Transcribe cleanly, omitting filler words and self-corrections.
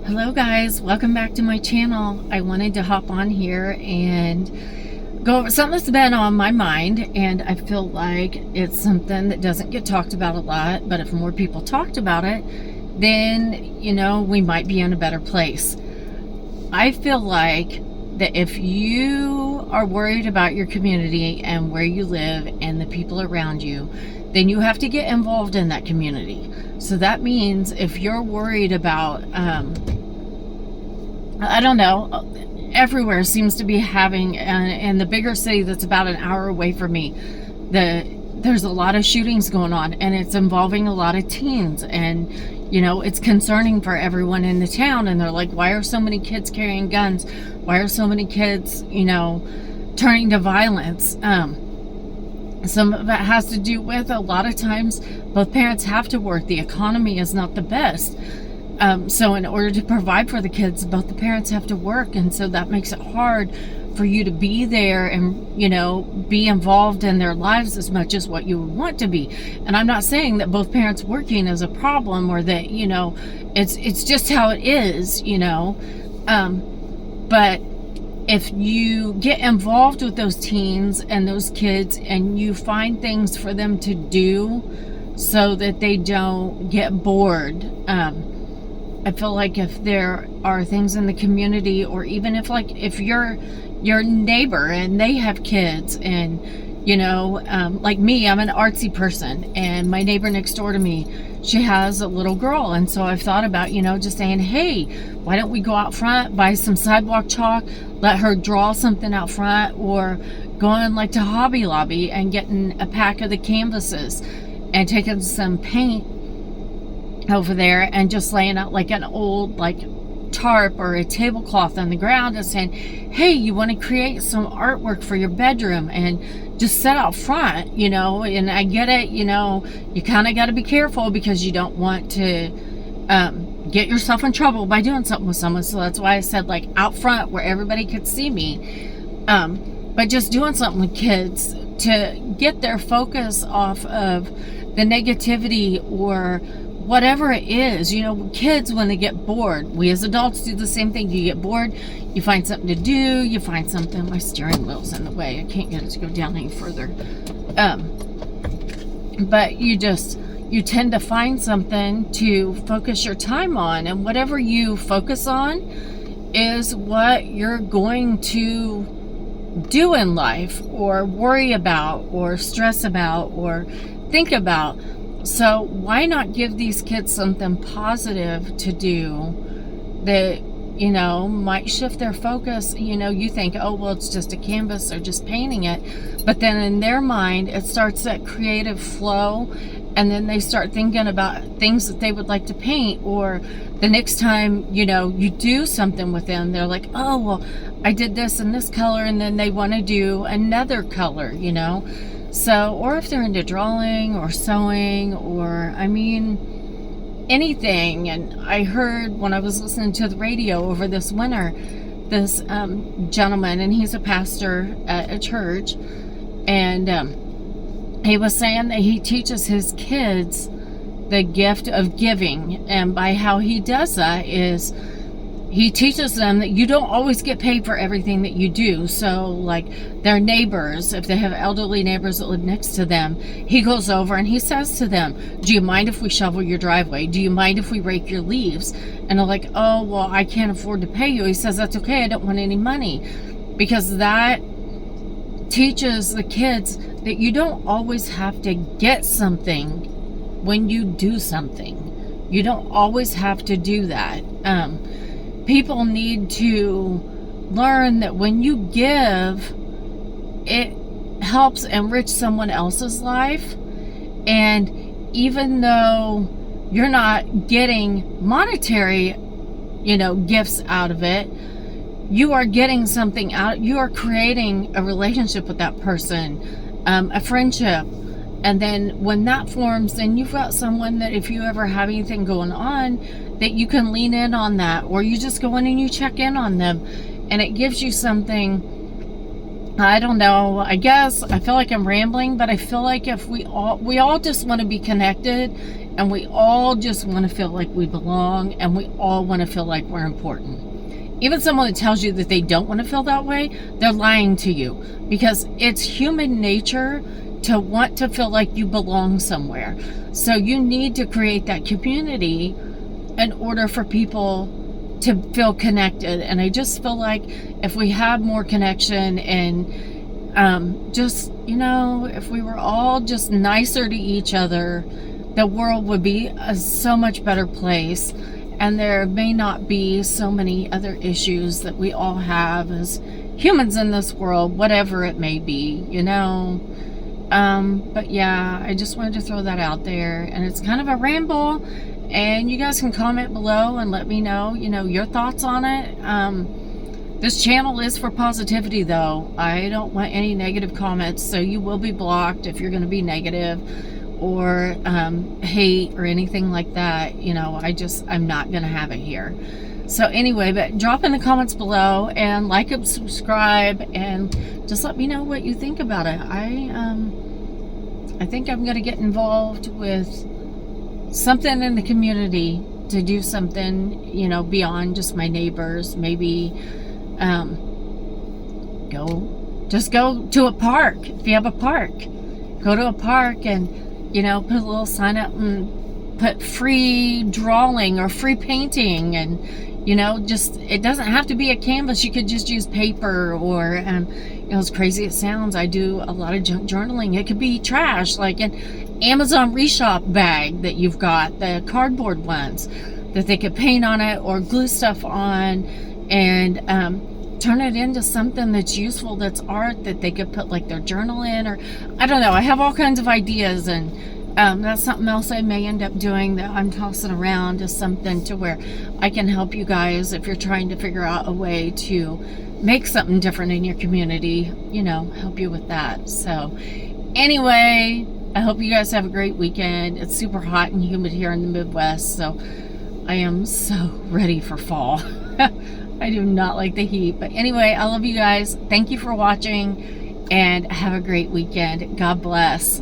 Hello guys, welcome back to my channel. I wanted to hop on here and go over something that's been on my mind, and I feel like it's something that doesn't get talked about a lot, but if more people talked about it, then we might be in a better place. I feel like that if you are worried about your community and where you live and the people around you, then you have to get involved in that community. So that means if you're worried about I don't know, everywhere seems to be having, and the bigger city that's about an hour away from me, there's a lot of shootings going on, and it's involving a lot of teens, and it's concerning for everyone in the town. And they're like, why are so many kids carrying guns? Why are so many kids turning to violence? Some of it has to do with, a lot of times both parents have to work. The economy is not the best. So in order to provide for the kids, both the parents have to work, and so that makes it hard for you to be there and be involved in their lives as much as what you would want to be. And I'm not saying that both parents working is a problem, or that it's just how it is, but if you get involved with those teens and those kids and you find things for them to do so that they don't get bored, I feel like if there are things in the community, or even if you're your neighbor and they have kids, and like me, I'm an artsy person, and my neighbor next door to me, she has a little girl, and so I've thought about just saying, hey, why don't we go out front, buy some sidewalk chalk, let her draw something out front, or going to Hobby Lobby and getting a pack of the canvases and taking some paint over there and just laying out an old tarp or a tablecloth on the ground and saying, hey, you want to create some artwork for your bedroom, and just set out front, and I get it, you kind of got to be careful because you don't want to get yourself in trouble by doing something with someone. So that's why I said out front where everybody could see me, but just doing something with kids to get their focus off of the negativity or whatever it is. Kids, when they get bored, we as adults do the same thing. You get bored, you find something to do, you find something. My steering wheel's in the way, I can't get it to go down any further. But you tend to find something to focus your time on, and whatever you focus on is what you're going to do in life, or worry about, or stress about, or think about. So why not give these kids something positive to do that, might shift their focus? You think, oh, well, it's just a canvas, or just painting it. But then in their mind, it starts that creative flow, and then they start thinking about things that they would like to paint. Or the next time, you do something with them, they're like, oh, well, I did this in this color, and then they want to do another color, So, or if they're into drawing or sewing, or anything. And I heard when I was listening to the radio over this winter, this gentleman, and he's a pastor at a church, and he was saying that he teaches his kids the gift of giving, and by how he does that is he teaches them that you don't always get paid for everything that you do. So their neighbors, if they have elderly neighbors that live next to them, he goes over and he says to them, do you mind if we shovel your driveway? Do you mind if we rake your leaves? And they're like, oh, well, I can't afford to pay you. He says, that's okay, I don't want any money. Because that teaches the kids that you don't always have to get something when you do something. You don't always have to do that. People need to learn that when you give, it helps enrich someone else's life. And even though you're not getting monetary, gifts out of it, you are getting something out. You are creating a relationship with that person, a friendship. And then when that forms, then you've got someone that if you ever have anything going on, that you can lean in on that, or you just go in and you check in on them, and it gives you something. I don't know, I guess I feel like I'm rambling, but I feel like if we all just want to be connected and we all just want to feel like we belong, and we all want to feel like we're important. Even someone that tells you that they don't want to feel that way, they're lying to you, because it's human nature to want to feel like you belong somewhere. So you need to create that community in order for people to feel connected. And I just feel like if we have more connection, and just, if we were all just nicer to each other, the world would be a so much better place. And there may not be so many other issues that we all have as humans in this world, whatever it may be, But yeah, I just wanted to throw that out there. And it's kind of a ramble. And you guys can comment below and let me know, your thoughts on it. This channel is for positivity, though. I don't want any negative comments, so you will be blocked if you're going to be negative or hate or anything like that. I'm not going to have it here. So anyway, but drop in the comments below and like and subscribe, and just let me know what you think about it. I think I'm going to get involved with something in the community to do something, beyond just my neighbors. Maybe go to a park. If you have a park, go to a park and put a little sign up and put free drawing or free painting, and it doesn't have to be a canvas. You could just use paper, or as crazy as it sounds, I do a lot of junk journaling. It could be trash, like an Amazon reshop bag that you've got, the cardboard ones that they could paint on it or glue stuff on, and turn it into something that's useful, that's art, that they could put like their journal in, or I don't know. I have all kinds of ideas, and that's something else I may end up doing, that I'm tossing around as something to where I can help you guys if you're trying to figure out a way to make something different in your community, help you with that. So anyway, I hope you guys have a great weekend. It's super hot and humid here in the Midwest, so I am so ready for fall. I do not like the heat. But anyway, I love you guys. Thank you for watching, and have a great weekend. God bless.